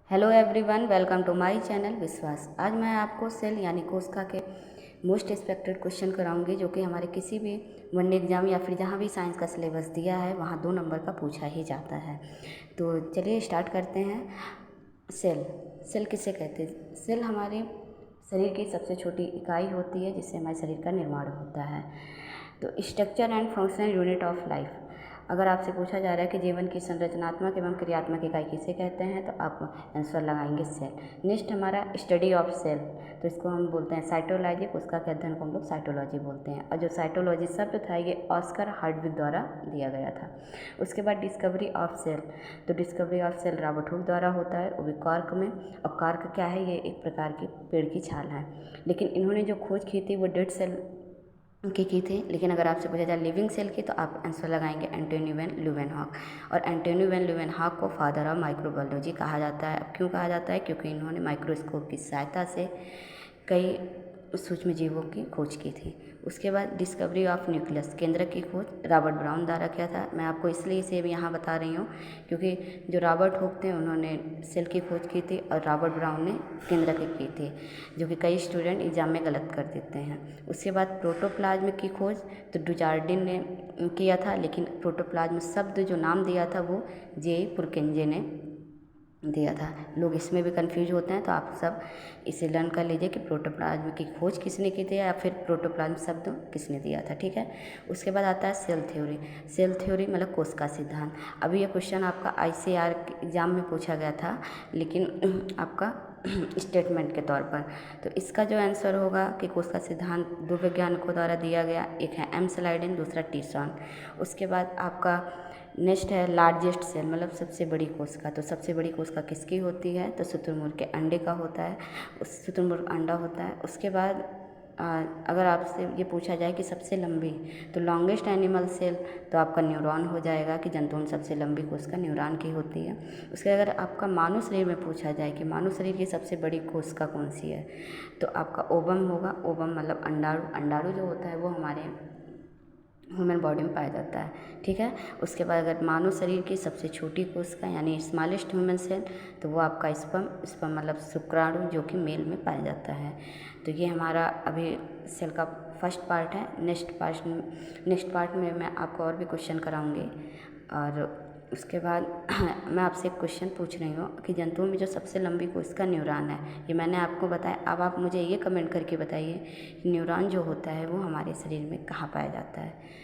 Hello everyone, welcome to my channel Vishwas. आज मैं आपको सेल यानी कोशिका के मोस्ट एक्सपेक्टेड क्वेश्चन कराऊंगी, जो कि हमारे किसी भी वनडे एग्जाम या फिर जहां भी साइंस का सिलेबस दिया है वहां 2 नंबर का पूछा ही जाता है। तो चलिए स्टार्ट करते हैं। सेल सेल किसे कहते हैं? सेल हमारे शरीर की सबसे छोटी इकाई होती है जिससे हमारे शरीर का निर्माण होता है। तो structure and functional unit of life, अगर आपसे पूछा जा रहा है कि जीवन की संरचनात्मक एवं क्रियात्मक इकाई किसे कहते हैं, तो आप आंसर लगाएंगे सेल। नेक्स्ट हमारा स्टडी ऑफ सेल, तो इसको हम बोलते हैं साइटोलॉजी। उसका के अध्ययन को हम लोग साइटोलॉजी बोलते हैं। और जो साइटोलॉजी शब्द था ये ऑस्कर हार्डविक द्वारा दिया गया था। उसके बाद डिस्कवरी ऑफ सेल, तो discovery of cell Robert Hooke द्वारा होता है, वो भी कॉर्क में। और कॉर्क क्या है? ये एक प्रकार की पेड़ की छाल है। लेकिन इन्होंने जो खोज की थी वो डेड सेल की थी। लेकिन अगर आपसे पूछा जाए लिविंग सेल की, तो आप आंसर लगाएंगे एंटोनी वैन ल्यूवेनहॉक। और एंटोनी वैन ल्यूवेनहॉक को फादर ऑफ माइक्रोबायोलॉजी कहा जाता है। अब क्यों कहा जाता है? क्योंकि इन्होंने माइक्रोस्कोप की सहायता से कई सूक्ष्म जीवों की खोज की थी। उसके बाद डिस्कवरी ऑफ न्यूक्लियस, केंद्रक की खोज रॉबर्ट ब्राउन द्वारा किया था। मैं आपको इसलिए इसे भी यहाँ बता रही हूँ क्योंकि जो रॉबर्ट हुक थे उन्होंने सेल की खोज की थी और रॉबर्ट ब्राउन ने केंद्रक की थी, जो कि कई स्टूडेंट एग्जाम में गलत कर देते हैं। उसके बाद प्रोटोप्लाज्म की खोज तो डुचार्डिन ने किया था, लेकिन प्रोटोप्लाज्म शब्द जो नाम दिया था वो जे पुरकेंजे ने दिया था। लोग इसमें भी कंफ्यूज होते हैं, तो आप सब इसे लर्न कर लीजिए कि प्रोटोप्लाज्म की खोज किसने की थी या फिर प्रोटोप्लाज्म शब्द किसने दिया था। ठीक है। उसके बाद आता है सेल थ्योरी। सेल थ्योरी मतलब कोशिका सिद्धांत। अभी ये क्वेश्चन आपका आईसीआर के एग्जाम में पूछा गया था, लेकिन आपका स्टेटमेंट के तौर पर। तो इसका जो आंसर होगा कि कोशिका सिद्धांत 2 वैज्ञानिकों द्वारा दिया गया, एक है एम स्लाइडेन, दूसरा टीसॉन। उसके बाद आपका नेक्स्ट है लार्जेस्ट सेल, मतलब सबसे बड़ी कोशिका। तो सबसे बड़ी कोशिका किसकी होती है? तो शुतुरमुर्ग के अंडे का होता है, उस शुतुरमुर्ग अंडा होता है। उसके बाद अगर आपसे ये पूछा जाए कि सबसे लंबी, तो लॉन्गेस्ट एनिमल सेल, तो आपका न्यूरॉन हो जाएगा कि जंतु में सबसे लंबी कोशिका न्यूरॉन की होती है। उसके अगर आपका मानव शरीर में पूछा जाए कि मानव शरीर की सबसे बड़ी कोशिका कौन सी है, तो आपका ओवम होगा। ओवम मतलब अंडाणु। अंडाणु जो होता है वो हमारे ह्यूमन बॉडी में पाया जाता है। ठीक है। उसके बाद अगर मानव शरीर की सबसे छोटी कोशिका यानी स्मॉलेस्ट ह्यूमन सेल, तो वो आपका स्पर्म मतलब शुक्राणु, जो कि मेल में पाया जाता है। तो ये हमारा अभी सेल का फर्स्ट पार्ट है। नेक्स्ट पार्ट में मैं आपको और भी क्वेश्चन कराऊंगी। और उसके बाद मैं आपसे एक क्वेश्चन पूछ रही हूँ कि जंतुओं में जो सबसे लंबी कोशिका न्यूरॉन है, ये मैंने आपको बताया। अब आप मुझे ये कमेंट करके बताइए कि न्यूरॉन जो होता है वो हमारे शरीर में कहाँ पाया जाता है।